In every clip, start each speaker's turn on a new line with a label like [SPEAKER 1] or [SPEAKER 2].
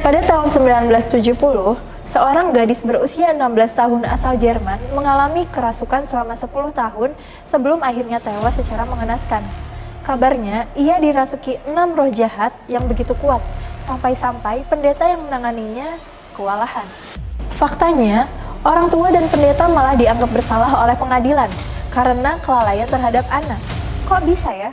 [SPEAKER 1] Pada tahun 1970, seorang gadis berusia 16 tahun asal Jerman mengalami kerasukan selama 10 tahun sebelum akhirnya tewas secara mengenaskan. Kabarnya, ia dirasuki 6 roh jahat yang begitu kuat, sampai-sampai pendeta yang menanganinya kewalahan. Faktanya, orang tua dan pendeta malah dianggap bersalah oleh pengadilan karena kelalaian terhadap anak. Kok bisa ya?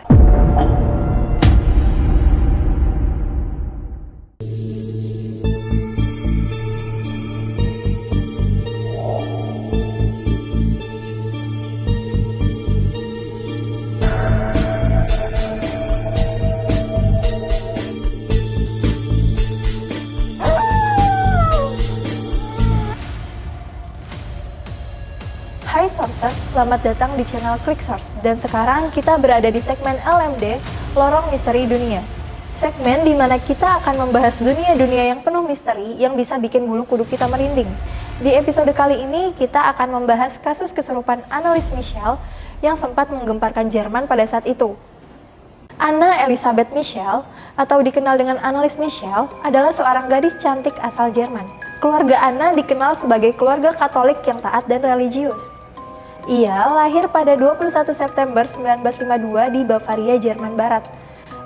[SPEAKER 1] Hai Sourcers, selamat datang di channel Klik Source. Dan sekarang kita berada di segmen LMD, Lorong Misteri Dunia. Segmen di mana kita akan membahas dunia-dunia yang penuh misteri yang bisa bikin bulu kuduk kita merinding. Di episode kali ini, kita akan membahas kasus kesurupan Annelies Michel yang sempat menggemparkan Jerman pada saat itu. Anna Elisabeth Michel, atau dikenal dengan Annelies Michel, adalah seorang gadis cantik asal Jerman. Keluarga Anna dikenal sebagai keluarga Katolik yang taat dan religius. Ia lahir pada 21 September 1952 di Bavaria, Jerman Barat.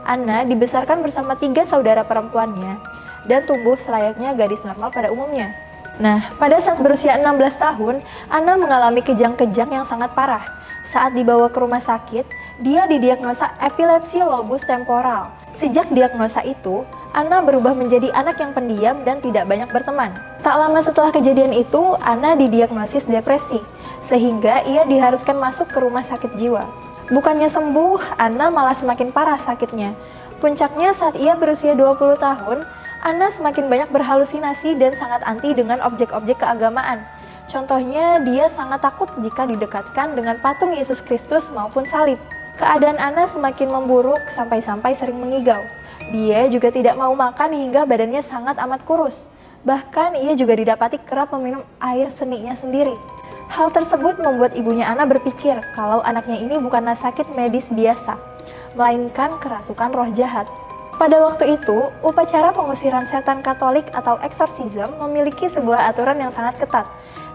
[SPEAKER 1] Anna dibesarkan bersama 3 saudara perempuannya dan tumbuh selayaknya gadis normal pada umumnya. Nah, pada saat berusia 16 tahun, Anna mengalami kejang-kejang yang sangat parah. Saat dibawa ke rumah sakit, dia didiagnosa epilepsi lobus temporal. Sejak diagnosa itu, Anna berubah menjadi anak yang pendiam dan tidak banyak berteman. Tak lama setelah kejadian itu, Anna didiagnosis depresi, sehingga ia diharuskan masuk ke rumah sakit jiwa. Bukannya sembuh, Anna malah semakin parah sakitnya. Puncaknya saat ia berusia 20 tahun, Anna semakin banyak berhalusinasi dan sangat anti dengan objek-objek keagamaan. Contohnya, dia sangat takut jika didekatkan dengan patung Yesus Kristus maupun salib. Keadaan Anna semakin memburuk sampai-sampai sering mengigau. Dia juga tidak mau makan hingga badannya sangat amat kurus. Bahkan ia juga didapati kerap meminum air seninya sendiri. Hal tersebut membuat ibunya Anna berpikir kalau anaknya ini bukanlah sakit medis biasa, melainkan kerasukan roh jahat. Pada waktu itu, upacara pengusiran setan Katolik atau eksorsisme memiliki sebuah aturan yang sangat ketat.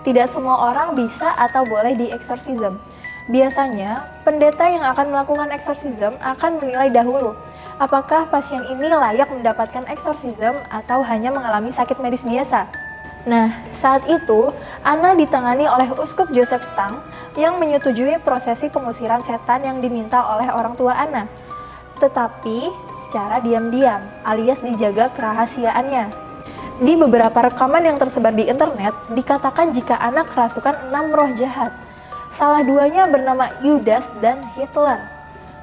[SPEAKER 1] Tidak semua orang bisa atau boleh dieksorsisme. Biasanya, pendeta yang akan melakukan eksorsisme akan menilai dahulu apakah pasien ini layak mendapatkan eksorsisme atau hanya mengalami sakit medis biasa. Nah, saat itu, Anna ditangani oleh Uskup Joseph Stang yang menyetujui prosesi pengusiran setan yang diminta oleh orang tua Anna. Tetapi, secara diam-diam, alias dijaga kerahasiaannya. Di beberapa rekaman yang tersebar di internet, dikatakan jika Anna kerasukan 6 roh jahat. Salah 2-nya bernama Judas dan Hitler.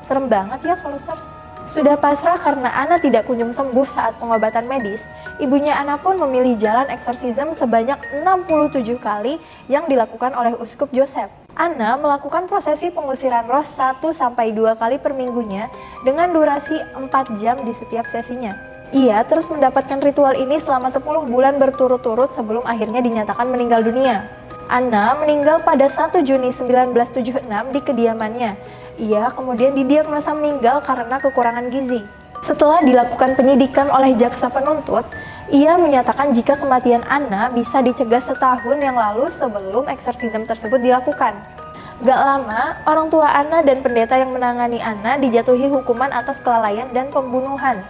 [SPEAKER 1] Serem banget ya, Sourcers. Sudah pasrah karena Anna tidak kunjung sembuh saat pengobatan medis, ibunya Anna pun memilih jalan eksorsisme sebanyak 67 kali yang dilakukan oleh Uskup Joseph. Anna melakukan prosesi pengusiran roh 1-2 kali per minggunya dengan durasi 4 jam di setiap sesinya. Ia terus mendapatkan ritual ini selama 10 bulan berturut-turut sebelum akhirnya dinyatakan meninggal dunia. Anna meninggal pada 1 Juni 1976 di kediamannya. Ia kemudian didiagnosa meninggal karena kekurangan gizi. Setelah dilakukan penyidikan oleh jaksa penuntut, ia menyatakan jika kematian Anna bisa dicegah setahun yang lalu sebelum eksorsisme tersebut dilakukan. Gak lama, orang tua Anna dan pendeta yang menangani Anna dijatuhi hukuman atas kelalaian dan pembunuhan.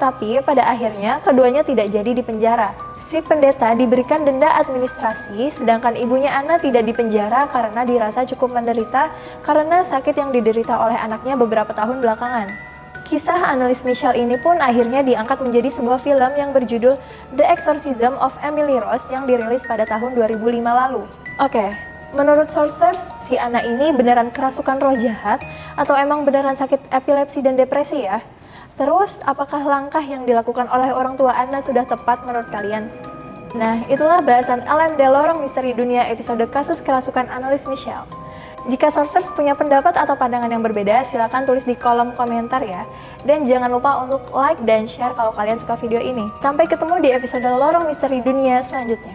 [SPEAKER 1] Tapi pada akhirnya keduanya tidak jadi dipenjara. Si pendeta diberikan denda administrasi, sedangkan ibunya Anna tidak dipenjara karena dirasa cukup menderita karena sakit yang diderita oleh anaknya beberapa tahun belakangan. Kisah Annelies Michel ini pun akhirnya diangkat menjadi sebuah film yang berjudul The Exorcism of Emily Rose yang dirilis pada tahun 2005 lalu. Oke, menurut Sourcers, si Anna ini beneran kerasukan roh jahat atau emang beneran sakit epilepsi dan depresi ya? Terus, apakah langkah yang dilakukan oleh orang tua Anna sudah tepat menurut kalian? Nah, itulah bahasan LMD Lorong Misteri Dunia episode kasus kerasukan Annelies Michel. Jika Sourcers punya pendapat atau pandangan yang berbeda, silakan tulis di kolom komentar ya. Dan jangan lupa untuk like dan share kalau kalian suka video ini. Sampai ketemu di episode Lorong Misteri Dunia selanjutnya.